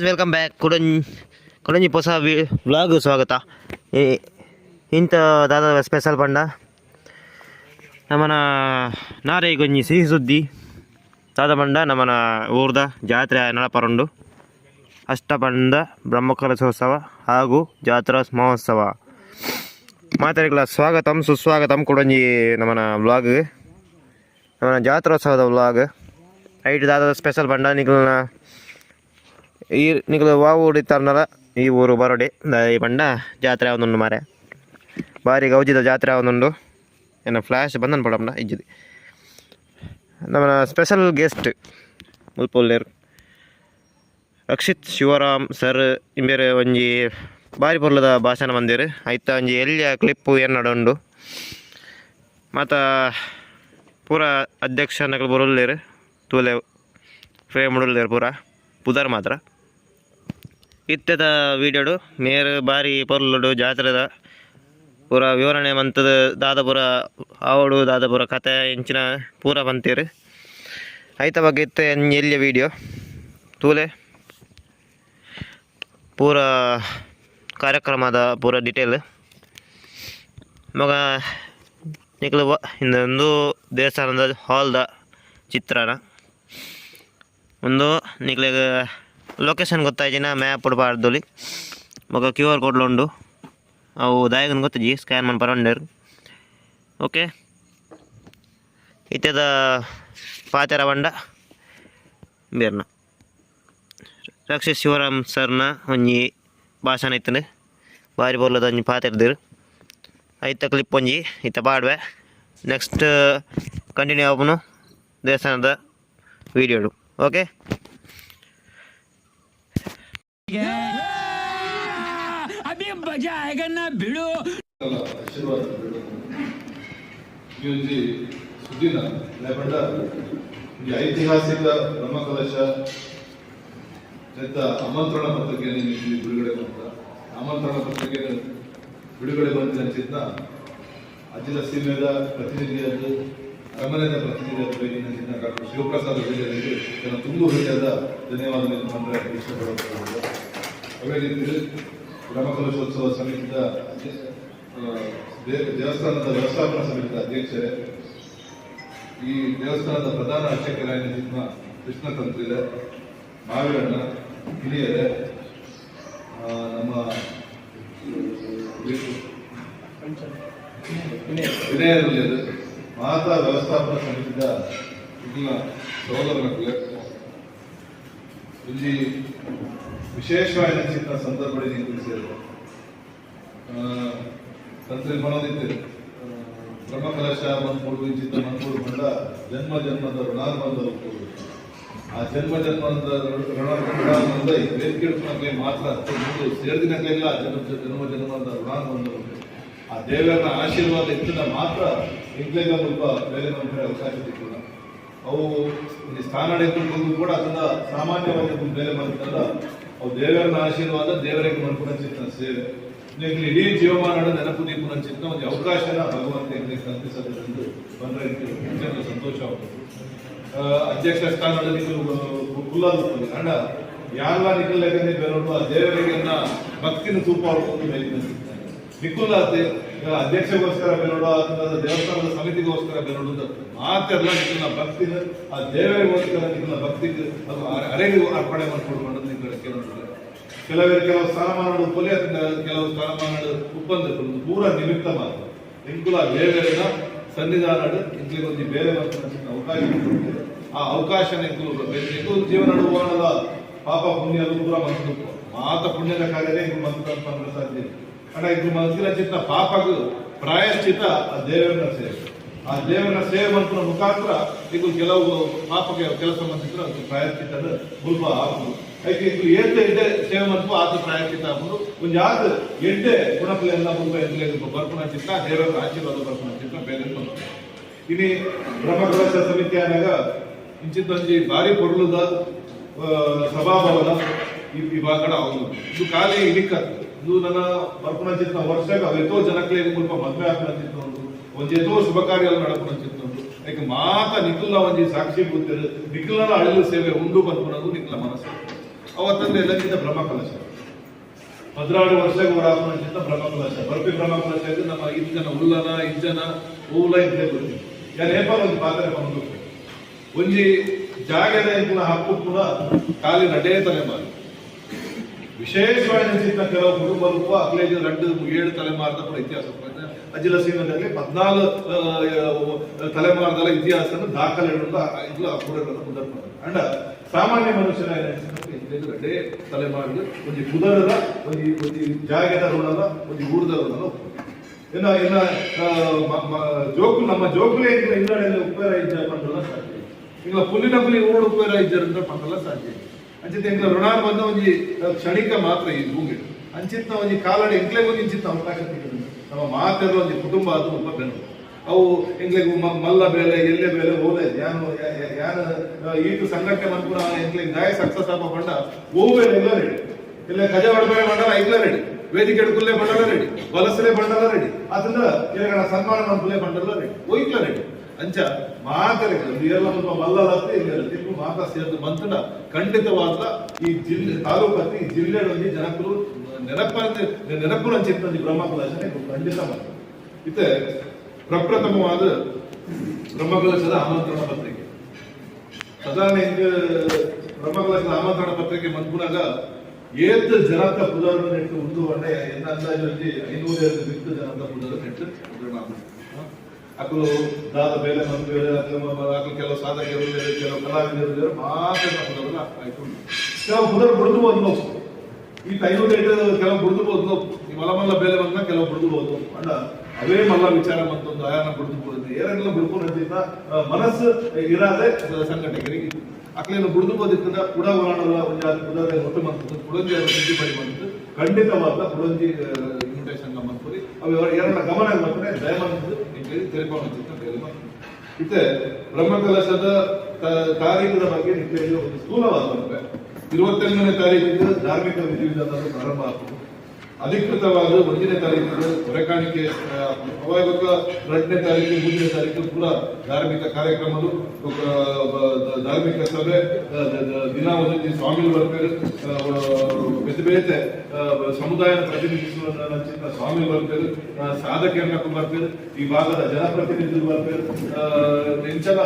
Welcome back ಕೊಡಂಜಿ ಹೊಸ vlog ಸ್ವಾಗತ. ಇಂಥ ದಾದ ಸ್ಪೆಷಲ್ ಪಂಡ ನಮ್ಮನ ನಾರೇ ಗೊಂಜಿ ಸಿಹಿ ಸುದ್ದಿ ದಾದ ಪಂಡ ನಮ್ಮನ ಊರ್ದ ಜಾತ್ರೆ ನಡಪರುಂಡು ಅಷ್ಟಪಂಡ ಬ್ರಹ್ಮಕಲಶೋತ್ಸವ ಹಾಗೂ ಜಾತ್ರಾ ಮಹೋತ್ಸವ. ಮಾತಾಡಿಗಳ ಸ್ವಾಗತಂ ಸುಸ್ವಾಗತಂ ಕೊಡಂಜಿ ನಮ್ಮನ ವ್ಲಾಗ್ ನಮ್ಮನ ಜಾತ್ರೋತ್ಸವದ ವ್ಲಾಗ್ ಐಟ್ ದಾದ ಸ್ಪೆಷಲ್ ಪಂಡ ನಿಖಲ್ನ ಈ ನಿಖಲು ವಾವು ಹೊಡಿತಾರನಲ್ಲ ಈ ಊರು ಬರೋಡೆ ಈ ಪಂಡ ಜಾತ್ರೆ ಅವನುಂಡು ಮಾರೆ ಭಾರಿ ಗೌಜಿದ ಜಾತ್ರೆ ಅವನುಂಡು ಏನು ಫ್ಲ್ಯಾಶ್ ಬಂದನ್ ಪಡಮ್ನ ಇಜ್ಜಿದೆ ನಮ್ಮ ಸ್ಪೆಷಲ್ ಗೆಸ್ಟ್ ಮುಲ್ಪೊಲ್ಲೇರು ರಕ್ಷಿತ್ ಶಿವರಾಮ್ ಸರ್ ಇಂಬೇರೆ ಒಂಜಿ ಬಾರಿ ಪೊರ್ಲದ ಭಾಷಣ ಬಂದಿರು ಐತ ಒಂಜಿ ಎಲ್ಲಿಯ ಕ್ಲಿಪ್ಪು ಏನುಂಡು ಮತ್ತು ಪೂರ ಅಧ್ಯಕ್ಷ ನಕಲು ಬರೋಲ್ಲೇರು ತೂಲೆ ಫ್ರೇಮ್ ಉಡಲ್ಲೇರು ಪೂರ ಪುದರ್ ಮಾತ್ರ ಇತ್ತದ ವೀಡಿಯೋಡು ಮೇರು ಬಾರಿ ಪೊರ್ಲುಡು ಜಾತ್ರೆದ ಪೂರ ವಿವರಣೆ ಮಂತದ ದಾದಪುರ ಆವಡು ದಾದಪುರ ಕತೆ ಇಂಚಿನ ಪೂರ ಬಂತೀರು ಐತ ಬಗ್ಗೆ ಇತ್ತು ಎಲ್ಲಿಯ ವೀಡಿಯೋ ತೂಲೆ ಪೂರ ಕಾರ್ಯಕ್ರಮದ ಪೂರ ಡಿಟೇಲ್ ಮಗ ನಿಖಲು ಇನ್ನೊಂದು ದೇವಸ್ಥಾನದ ಹಾಲ್ದ ಚಿತ್ರಣ ಒಂದು ನಿಖಲಿಗೆ ಲೊಕೇಶನ್ ಗೊತ್ತಾಯ್ತಿನ ಮ್ಯಾಪ್ ಉಡ್ಬಾರ್ದು ಮಗ QR ಕೋಡ್ಲು ಉಂಡು ಅವು ದಾಯಗನ್ ಗೊತ್ತಜಿ ಸ್ಕ್ಯಾನ್ ಮಾಡಿ ಬರೋಂಡರು. ಓಕೆ ಇತ್ತದ ಪಾತೆರ ಬಂಡ ಬೇರ್ನ ರಕ್ಷಿತ್ ಶಿವರಾಮ್ ಸರ್ನ ಒಂಜಿ ಭಾಷಣ ಇತ್ತಂದು ಬಾರಿ ಬೋರ್ಲದ ಒಂಜಿ ಪಾತೆರ್ದಿರು ಐತ ಕ್ಲಿಪ್ ಒಂಜಿ ಇತ್ತ ಪಾಡ್ವೆ ನೆಕ್ಸ್ಟ್ ಕಂಟಿನ್ಯೂ ಆಪನು ದೇವಸ್ಥಾನದ ವೀಡಿಯೋಡು. ಓಕೆ अभी मजा आएगा ना भिड़ो ಸುದ್ದಿನ ಲೇಪಂಡ ಈ ಐತಿಹಾಸಿಕ ಬ್ರಹ್ಮಕಲಶ ಆಮಂತ್ರಣ ಪತ್ರಿಕೆಯನ್ನು ಬಿಡುಗಡೆ ಮಾಡ್ತಾ ಆಮಂತ್ರಣ ಪತ್ರಿಕೆಯನ್ನು ಬಿಡುಗಡೆ ಬಂದ ಚಿತ್ತ ಅಜ್ಜಿಲ ಸೀಮೆದ ಪ್ರತಿನಿಧಿಯಾದ ಅರಮನೆಯ ಪ್ರತಿನಿಧಿಯಾದ ಡಾಕ್ಟರ್ ಶಿವಪ್ರಸಾದ್ ಅವರಿಗೆ ನನ್ನ ತುಂಬು ಹೃದಯದ ಧನ್ಯವಾದಗಳನ್ನು ಅಂದರೆ ಇಷ್ಟಪಡುತ್ತೇನೆ. ಅದೇ ರೀತಿ ಬ್ರಹ್ಮಕಲಶೋತ್ಸವ ಸಮಿತಿಯ ದೇವಸ್ಥಾನದ ವ್ಯವಸ್ಥಾಪನಾ ಸಮಿತಿಯ ಅಧ್ಯಕ್ಷರೇ, ಈ ದೇವಸ್ಥಾನದ ಪ್ರಧಾನ ಅರ್ಚಕರಾದ ನಿಮ್ಮ ಕೃಷ್ಣ ತಂತ್ರಿದೆ, ಮಾವೀರಣ್ಣ ಹಿರಿಯರೇ, ನಮ್ಮ ವಿನಯರಲ್ಲಿ ಮಾತಾ ವ್ಯವಸ್ಥಾಪನಾ ಸಮಿತಿಯ ಇಲ್ಲಿನ ಸಹೋದರನಕ್ಕೆ ಇಲ್ಲಿ ವಿಶೇಷವಾಗಿ ಅನಿಸಿದ ಸಂದರ್ಭದಲ್ಲಿ ನೀವು ಸೇರಿದೆ ತಂತ್ರಿ ಮನೋದಿತ್ತು ಬ್ರಹ್ಮಕಲಶ ಮನ್ಪೂಡು ಇಂಚಿತ ಮನ್ಪೂಡು ಬಂದ ಜನ್ಮ ಜನ್ಮದ ಋಣಾನುಬಂಧರು ಆ ಜನ್ಮ ಜನ್ಮದ ಋಣಾನುಬಂಧ ವೇದಿಕೆ ಮಾತ್ರ ಸೇರಿದಿನಕ್ಕೆಲ್ಲ ಜನ್ಮ ಜನ್ಮದ ಋಣಾನುಬಂಧರು ಆ ದೇವರ ಆಶೀರ್ವಾದ ಇತ್ತಿನ ಮಾತ್ರ ಇಂಗ್ಲೆಂಡ್ ಸ್ವಲ್ಪ ಬೇರೆ ನಮ್ಮ ಅವಕಾಶ ಸಿಕ್ಕಿಲ್ಲ. ಅವು ಸ್ಥಾನ ಕೂಡ ಅದನ್ನ ಸಾಮಾನ್ಯವಾಗಿ ಬೇರೆ ಬಂತಂದ್ರ ಅವು ದೇವರ ಆಶೀರ್ವಾದ ದೇವರಿಗೆ ಮನ್ಪುನಂಚಿತ್ತ ಸೇವೆ ಇಡೀ ಜೀವಮಾನ ನೆನಪು ದೀಪುನಂಚಿತ್ತ ಒಂದು ಅವಕಾಶನ ಭಗವಂತ ಇಂಗ್ಲಿಷ್ ಕಲ್ಪಿಸೋದ್ರಿಂದ ಬಂದ್ರೆ ಸಂತೋಷವಾಗ್ತದೆ. ಅಧ್ಯಕ್ಷ ಸ್ಥಾನದ ಕುಲ್ಲದು ಅಣ್ಣ ಯಾವ ನಿಖಲ್ಲೇಖನೆ ಬೇರೋದು ಆ ದೇವರಿಗೆ ಭಕ್ತಿನ ತೂಪ ನಿಖುಲ್ ಅಧ್ಯಕ್ಷಗೋಸ್ಕರ ಬೇರೋಡು ಅಥವಾ ದೇವಸ್ಥಾನದ ಸಮಿತಿಗೋಸ್ಕರ ಬೇರೋದು ಮಾತೆಲ್ಲ ನಿಖಲ್ನ ಭಕ್ತಿನ ಆ ದೇವರಿಗೋಸ್ಕರ ನಿಖಲ್ನ ಭಕ್ತಿಗೆ ಅದು ಅರೆಗೆ ಅರ್ಪಣೆ ಮಾಡಿಕೊಡ್ಕೊಂಡು ನಿಖಲ್ ಕೆಲವು ಸ್ಥಾನಮಾನಗಳು ಕೊಲೆ ಕೆಲವು ಸ್ಥಾನಮಾನಗಳು ಒಪ್ಪಂದಗಳು ಪೂರ ನಿಮಿತ್ತ ಮಾತ್ರ ನಿಖುಲ ದೇವರಿನ ಸನ್ನಿಧಾನ ಇಂಕ್ಲಿಗೊಂದು ಬೇರೆ ಅವಕಾಶ ಆ ಅವಕಾಶ ನಿಖಲ್ ಜೀವನ ನಡುವಾಣದ ಪಾಪ ಪುಣ್ಯ ಪೂರ ಮಂತ್ರ ಮಾತ ಪುಣ್ಯದ ಕಾರ್ಯನೇ ಇದು ಮಂತ್ರ ಅಂತ ಸಾಧ್ಯ ಅಣ್ಣ ಇದು ಮನಸ್ಸಿನ ಚಿತ್ತ ಪಾಪಗೂ ಪ್ರಾಯಶ್ಚಿತ ಆ ದೇವರನ್ನ ಸೇವೆ ಆ ದೇವರನ್ನ ಸೇವೆ ಮಂತ್ರ ಮುಖಾಂತರ ಇದು ಕೆಲವು ಪಾಪಕ್ಕೆ ಕೆಲಸ ಮಂತ್ರ ಪ್ರಾಯಶ್ಚಿತ ಮುಲ್ಪ ಆಗುದು ಐತೆ ಇದು ಏತೆ ಇದೆ ಸೇವೆ ಮಂತ್ರ ಆತ ಪ್ರಾಯಶ್ಚಿತ ಆಗುದು ಒಂದು ಯಾವ್ದು ಎಡ್ಡೆ ಗುಣಫಲ ಎಲ್ಲ ಮುಲ್ಪ ಎಂತ ಬರ್ಪುಣ ಚಿತ್ತ ದೇವರ ಆಶೀರ್ವಾದ ಬರ್ಪುಣ ಚಿತ್ತ ಬೇರೆ ಇಲ್ಲಿ ಬ್ರಹ್ಮಕಲಶ ಸಮಿತಿ ಆನಾಗ ಇಂಚಿತ್ತೊಂಜಿ ಭಾರಿ ಕೊಡ್ಲುದ ಸಭಾಭವನ ಈ ಭಾಗಡ ಅವನು ಇದು ಖಾಲಿ ಇಲಿಕ್ಕ ಇದು ನನ್ನ ಬರ್ಪುನಂಚಿತ್ ವರ್ಷಕ್ಕೆ ಅವೆತೋ ಜನಕ್ಕೆ ಮುಲ್ಪ ಮದ್ವೆ ಹಾಕುನಂಚಿತ್ ಒಂದು ಎಷ್ಟೋ ಶುಭ ಕಾರ್ಯಗಳು ನಡಪುನಂಚಿತ್ ಯಾಕೆ ಮಾತ ನಿಖಿಲ್ನ ಒಂಜಿ ಸಾಕ್ಷಿ ಬೂತೇರು ನಿಖಿಲ್ನ ಅಳಿಲು ಸೇವೆ ಉಂಡು ಬಂದ್ಕೊಳೋದು ನಿಖಿಲ ಮನಸ್ಸು ಅವತ್ತಂದ್ರೆ ಎಲ್ಲಕ್ಕಿಂತ ಬ್ರಹ್ಮಕಲಶ 16 ವರ್ಷಕ್ಕೆ ಹೊರಾಪುನಂಚಿತ್ತ ಬ್ರಹ್ಮಕಲಶ ಬರ್ಪಿ ಬ್ರಹ್ಮಕಲಶ ನಮ್ಮ 5 ಜನ ಉಲ್ಲನ 5 ಜನ ಊಲ ಇದ್ದೇ ಬರ್ತೀವಿ ಯಾರು ಏಪಾರ ಒಂದು ಪಾತ್ರೆ ಬಂದು ಒಂಜಿ ಜಾಗದ ಪುನಃ ಹಕ್ಕು ಪುನಃ ಖಾಲಿ ನಡೇ ತಲೆಮಾರು ವಿಶೇಷವಾಗಿ ಕೆಲವು ಕುಟುಂಬರು ಅಕ್ಲೇಜ್ 2-7 ತಲೆಮಾರದ ಕೂಡ ಇತಿಹಾಸ ಅಜಿಲ ಸೀಮದಲ್ಲಿ 14 ತಲೆಮಾರದಲ್ಲ ಇತಿಹಾಸ ದಾಖಲೆ ಅಂಡ ಸಾಮಾನ್ಯ ಮನುಷ್ಯನ ಎರಡೇ ತಲೆಮಾರಿದು ಒಂದು ಕುದರದ ಒಂದು ಜಾಗದ ಋಣದ ಒಂದು ಊರ್ದ ಋಣದ ಇನ್ನ ಜೋಕು ನಮ್ಮ ಜೋಕುಲೇ ಇನ್ನಡೆ ಉಪೇರ ಇದ್ದ ಪಂಡಲ ಸಾಧ್ಯ ಈಗ ಪುಲ್ಲಿನ ಪುಲಿ ಊರು ಉಪೇರ ಇದ್ದ ಪಂಡಲ ಸಾಧ್ಯ ಅಂಚಿತ ಎಂಗ್ಲ ಋಣ ಬಂದ ಒಂದು ಕ್ಷಣಿಕ ಮಾತ್ರ ಈ ಭೂಮಿ ಅಂಚಿತ ಒಂದು ಕಾಲಡಿ ಎಂಗ್ಲೆ ಒಂದು ಇಂಚಿತ ಅವಕಾಶ ನಮ್ಮ ಮಾತೆಲ್ಲ ಒಂದು ಕುಟುಂಬ ಅದು ತುಂಬ ಬೆನ್ನು ಅವು ಎಂಗ್ಲಿಗೆ ಮಲ್ಲ ಬೇಲೆ ಎಲ್ಲೆ ಬೇಲೆ ಹೋದೆ ಯಾನು ಈಟು ಸಂಘಟನೆ ಮನ್ಪುರ ಎಂಗ್ಲಿಗೆ ದಾಯ ಸಕ್ಸಸ್ ಆಪ ಪಂಡ ಓವೇಲೆ ಎಲ್ಲ ರೆಡಿ ಇಲ್ಲ ಕಜ ಹೊಡಬೇಡ ಬಂಡಲ ಐಗ್ಲ ರೆಡಿ ವೇದಿಕೆ ಕುಲ್ಲೇ ಬಂಡಲ ರೆಡಿ ವಲಸಲೆ ಬಂಡಲ ರೆಡಿ ಅದನ್ನ ಎರಗಣ ಸನ್ಮಾನ ಮನ್ಪುಲೆ ಬಂಡಲ ರೆಡಿ ಒಯ್ಕ್ಲ ರೆಡಿ ಅಂಚ ಮಾತರೆ ಎಲ್ಲ ಸ್ವಲ್ಪ ಮಲ್ಲಲತ್ತೆ ಇಲ್ಲ ಮಾತಾ ಸೇರಿದ ಮಂತನ ಖಂಡಿತವಾದ ಈ ಜಿಲ್ಲೆ ತಾಲೂಕಲ್ಲಿ ಈ ಜಿಲ್ಲೆಯಲ್ಲಿ ಜನಕರು ನೆನಪು ಅಂಚಿತ್ತ ಬ್ರಹ್ಮಕಲಶನೆ ಖಂಡಿತ ಮಾತು ಇತ್ತೆ ಪ್ರಪ್ರಥಮವಾದ ಬ್ರಹ್ಮಕಲಶದ ಆಮಂತ್ರಣ ಪತ್ರಿಕೆ ಸಾಧಾರಣ ಹಿಂಗೆ ಬ್ರಹ್ಮಕಲಶದ ಆಮಂತ್ರಣ ಪತ್ರಿಕೆ ಮಂತ್ಪುನಾಗ ಏತ್ ಜನತ ಪುದರ್ ನೆಟ್ಟು ಒಂದು ಒಳ್ಳೆ ಎನ್ನ ಅಂದಾಜು 500 ಬಿಟ್ಟು ಜನತ ಪುದರ್ ನೆಟ್ಟು ಅಕ್ಕಳು ದಾದ ಬೇಲೆ ಮಂದು ಬೇಲೆ ಅಕ್ಕಳು ಕೆಲವು ಸಾಧಕರು ಕೆಲವು ಕಲಾವಿದರು ಮಾತ್ರ ಪುದರ್ ಆಯ್ತು ಕೆಲವು ಪುದರ್ ಬಿಡ್ದು ಈ 500 ಕೆಲವು ಬಿಡ್ದು ಈ ಮಲ್ಲ ಬೇಲೆ ಬಂದ ಕೆಲವು ಬಿಡ್ದು ಅಣ್ಣ ಅವೇ ಮಲ್ಲ ವಿಚಾರ ಮತ್ತೊಂದು ಆಯಾನ ಬಿಡ್ದು ಏನೆಲ್ಲ ಬಿಡ್ಕೊಂಡ ಮನಸ್ಸು ಇರಾದೆ ಸಂಘಟಕರಿಗೆ ಅಕ್ಲೇನು ಬಿಡ್ದುಬೋದಿತ್ತಂದ ಕುಡ ಒಳಾಡಲ್ಲ ಕುಡದೆ ಹೊತ್ತು ಮಂತದ್ದು ಕುಡಂಜಿ ಸುದ್ದಿ ಪಡಿ ಬಂತು ಖಂಡಿತವಾದ ಕುಡಂಜಿ ಇನ್ವಿಟೇಷನ್ ಮಂತ್ರಿ ಅವು ಎರಡ ಗಮನ ಮಾಡ್ತಾರೆ ದಯಮಾಡಿ ತಿಳಿಕೊಂಡು ಇತ್ತೆ ಬ್ರಹ್ಮಕಲಶದ ತಾರೀಖದ ಬಗ್ಗೆ ನಿಮಗೆ ಒಂದು ಸ್ಥೂಲವಾದ 28ನೇ ತಾರೀಕಿಗೆ ಧಾರ್ಮಿಕ ವಿಧಿವಿಧಾನ ಪ್ರಾರಂಭ ಆಗ್ತದೆ ಅಧಿಕೃತವಾದ 1ನೇ ತಾರೀಕಿಗೆ ಹೊರೆಕಾಣಿಕೆ ಅವಾಗ 2ನೇ ತಾರೀಕು 3ನೇ ತಾರೀಕು ಕೂಡ ಧಾರ್ಮಿಕ ಕಾರ್ಯಕ್ರಮಗಳು ಧಾರ್ಮಿಕ ಸಭೆ ದಿನ ಒಂದೊಂದು ಸ್ವಾಮಿಗಳು ಬರ್ತಾರೆ ಬೇತೆ ಬೇತೆ ಸಮುದಾಯನ ಪ್ರತಿನಿಧಿಸುವ ಸ್ವಾಮಿಗಳು ಬರ್ತಾರೆ ಸಾಧಕರನ್ನ ಬರ್ತಾರೆ ಈ ಭಾಗದ ಜನಪ್ರತಿನಿಧಿಗಳು ಬರ್ತಾರೆ ಇಂಚಲ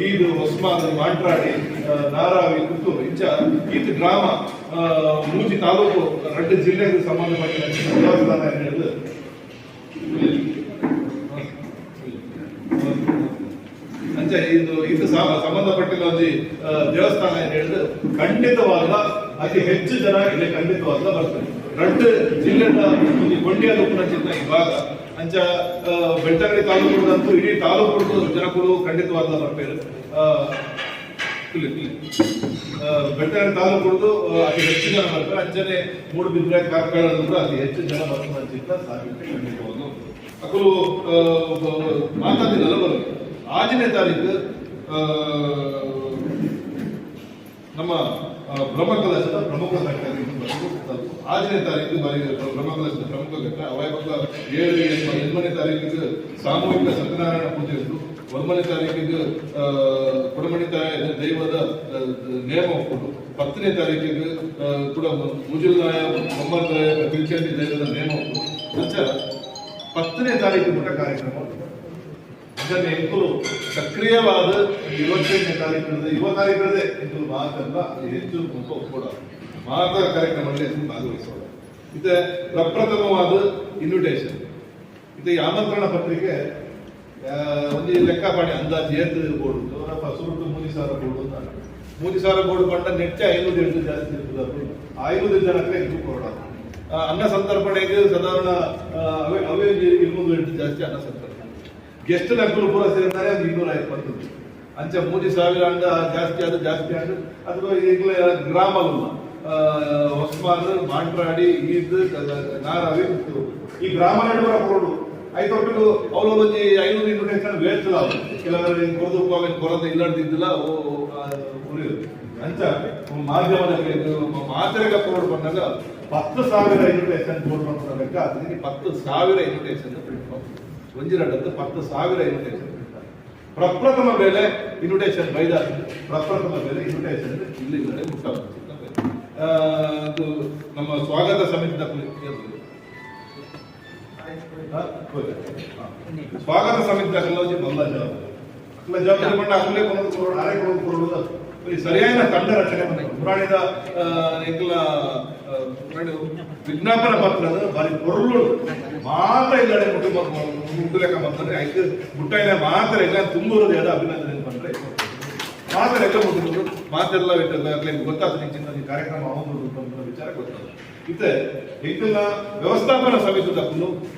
ಈದು ಹೊಸ್ಮಾದ ಮಾಂಟ್ರಾಡಿ ನಾರಾವಿ ಪುತ್ತೂರು ಇಂಚ ಈತ ಗ್ರಾಮ ಮೂಜಿ ತಾಲೂಕು 2 ಜಿಲ್ಲೆಗೆ ಸಂಬಂಧಪಟ್ಟ ದೇವಸ್ಥಾನ ಹೇಳಿದ್ರು ಅಂಚೆ ಇದು ಸಂಬಂಧಪಟ್ಟಿಲ್ಲ ಒಂದು ದೇವಸ್ಥಾನ ಏನ್ ಹೇಳಿದ್ರು ಖಂಡಿತವಾದ ಅತಿ ಹೆಚ್ಚು ಜನ ಇಲ್ಲಿ ಖಂಡಿತವಾದ ಬರ್ತಾರೆ 2 ಜಿಲ್ಲೆದ ಒಂದು ಕೊಂಡಿಯ ಲೋಕನಚಿತ್ತ ಈ ಭಾಗ ಅಂಚ ಬೆಳ್ತಂಗಡಿ ತಾಲೂಕು ಇಡೀ ತಾಲೂಕು ಜನಗಳು ಖಂಡಿತವಾದ ಬರ್ತಾರೆ ಬೆಳ್ತಂಗಡಿ ತಾಲೂಕು ಅತಿ ಹೆಚ್ಚು ಜನ ಬರ್ತಾರೆ ಅಂಚನೆ ಮೂಡುಬಿದ್ರೆ ಕಾರ್ಕಳ ಅತಿ ಹೆಚ್ಚು ಜನ ಬರ್ತಾರಂಚಿತ್ತ ಸಾಧ್ಯತೆ ಖಂಡಿತವಾದ ಅಕ್ಕಳು ಮಾತಾಡಿದಲ್ಲ ಬರುತ್ತೆ 6ನೇ ತಾರೀಕು ನಮ್ಮ ಬ್ರಹ್ಮಕಲಶದ ಪ್ರಮುಖ ಘಟ್ಟ 6ನೇ ತಾರೀಕು ಬ್ರಹ್ಮಕಲಶದ ಪ್ರಮುಖ ಘಟ್ಟ ಅವಾಗ 7ನೇ ತಾರೀಕಿಗೆ ಸಾಮೂಹಿಕ ಸತ್ಯನಾರಾಯಣ ಪೂಜೆ ಇತ್ತು 1ನೇ ತಾರೀಕಿಗೆ ಕೊಡಮಣಿ ದೈವದ ನೇಮ ಒಪ್ಪುದು 10ನೇ ತಾರೀಕಿಗೆ ಕೂಡ ಮುಜುಲ್ನಾಯ ಮೊಹಮ್ಮದ್ ತಿರುಚಂಡಿ ದೈವದ ನೇಮ ಒಪ್ಪುದು ನಂತರ 10ನೇ ತಾರೀಕು ಮಟ್ಟ ಕಾರ್ಯಕ್ರಮ ಇದನ್ನು ಎಂಕುಲು ಸಕ್ರಿಯವಾದ 28ನೇ ತಾರೀಕು ಯುವ ತಾರೀಕರದೇ ಎಂಕುಲು ಮಾತಲ್ಲ ಅದು ಹೆಚ್ಚು ಒಪ್ಪೋಡ ಮಾತ ಕಾರ್ಯಕ್ರಮದಲ್ಲಿ ಭಾಗವಹಿಸೋಣ ಇದು ಪ್ರಪ್ರಥಮವಾದ ಇನ್ವಿಟೇಷನ್ ಇದು ಈ ಆಮಂತ್ರಣ ಪತ್ರಿಕೆ ಒಂದು ಲೆಕ್ಕಪಾಡಿ ಅಂದಾಜು ಏತ್ ಬೋರ್ಡು ಸುರುಟು 3,000 ಬೋರ್ಡು ಅಂತ 3,000 ಬೋರ್ಡು ಬಂಡ ನೆಚ್ಚ 500 ಜಾಸ್ತಿ ಇರ್ತದೆ 500 ಜನಕ್ಕೆ ಇದು ಕೊಡ ಅನ್ನ ಸಂತರ್ಪಣೆಗೆ ಸಾಧಾರಣ ಅವೇ 200 ಜಾಸ್ತಿ ಅನ್ನ ಸಂತರ್ಪಣೆ ಗೆಸ್ಟ್ ನಕ್ಕಲು ಪೂರ ಸೇರಿದ್ದಾರೆ ಅದು 250 ಅಂಚೆ 3,000 ಅಂಡ ಜಾಸ್ತಿ ಅದು ಜಾಸ್ತಿ ಅಂಡು ಅಥವಾ ಈಗಲೇ ಗ್ರಾಮಲ್ಲ ಹೊಸ್ಮಾನ್ ಮಾಂಟ್ರಾಡಿ ಈದ್ ನಾರಾವಿ ಈ ಗ್ರಾಮ ನಡುವರ ಬೋರ್ಡು 5 ಅವ್ರು 500 ಇನ್ವಿಟೇಷನ್ ವೇಸ್ಟ್ ಕೆಲವರು ಕೊರದು ಕೊರದ ಇಲ್ಲದಿದ್ದಿಲ್ಲ ಅಂಚ ಮಾಧ್ಯಮದಲ್ಲಿ ಮಾತೆರೆಗ ಬೋರ್ಡ್ ಬಂದಾಗ 10,000 ಇನ್ವಿಟೇಷನ್ ಬೋರ್ಡ್ ಮಾಡ್ಕೊಳ್ಬೇಕು. ಅದಕ್ಕೆ 10,000 ಇನ್ವಿಟೇಷನ್ ಪ್ರಿಂಟ್ ಮಾಡ್ತಾರೆ. ಒಂಜಿರಡದ್ದು 10,000 ಇನ್ವಿಟೇಷನ್ ಪ್ರಿಂಟ್ ಮಾಡ್ತಾರೆ. ಪ್ರಪ್ರಥಮ ಬೆಲೆ ಇನ್ವಿಟೇಷನ್ ಬೈದ ಪ್ರಪ್ರಥಮ ಬೆಲೆ ಇನ್ವಿಟೇಷನ್ ಇಲ್ಲಿ ಮುಟ್ಟ ಅದು ನಮ್ಮ ಸ್ವಾಗತ ಸಮಿತಿ ಸ್ವಾಗತ ಸಮಿತಿ ಕಲ್ಲೋಜಿ ಮಲ್ಲ ಜವಾಬ್ದಾರಿ ಮಂಡ ಅಲ್ಲೇ ಕೊಡೋದು ಅರೆ ಕೊಡೋದು ಸರಿಯಾದ ತಂಡ ರಚನೆ ಪುರಾಣಿದ ಎಂಕಲ ವಿಜ್ಞಾಪನ ಪತ್ರದ ಬಾರಿ ಪೊರ್ಲು ಮಾತ್ರ ಇಲ್ಲಡೆ ಮುಟ್ಟು ಲೆಕ್ಕ ಮಾಡ್ತಾರೆ. ಐದು ಮುಟ್ಟೈನ ಮಾತ್ರ ಎಲ್ಲ ತುಂಬಿರೋದು ಯಾವ್ದು ಅಭಿನಂದನೆ ಬಂದ್ರೆ ಮಾತ್ರ ಎಲ್ಲ ಮುಟ್ಟಿದ್ರು ಮಾತೆಲ್ಲ ಬಿಟ್ಟಲ್ಲ ಗೊತ್ತಾದ ನಿಂಚಿನ ಕಾರ್ಯಕ್ರಮ ಆಗೋದು ವಿಚಾರ ಗೊತ್ತಾದ ಇತ್ತೆ ಎಂಕಲ್ನ ವ್ಯವಸ್ಥಾಪನಾ ಸಮಿತಿ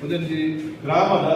ಒಂದೊಂದು ಗ್ರಾಮದ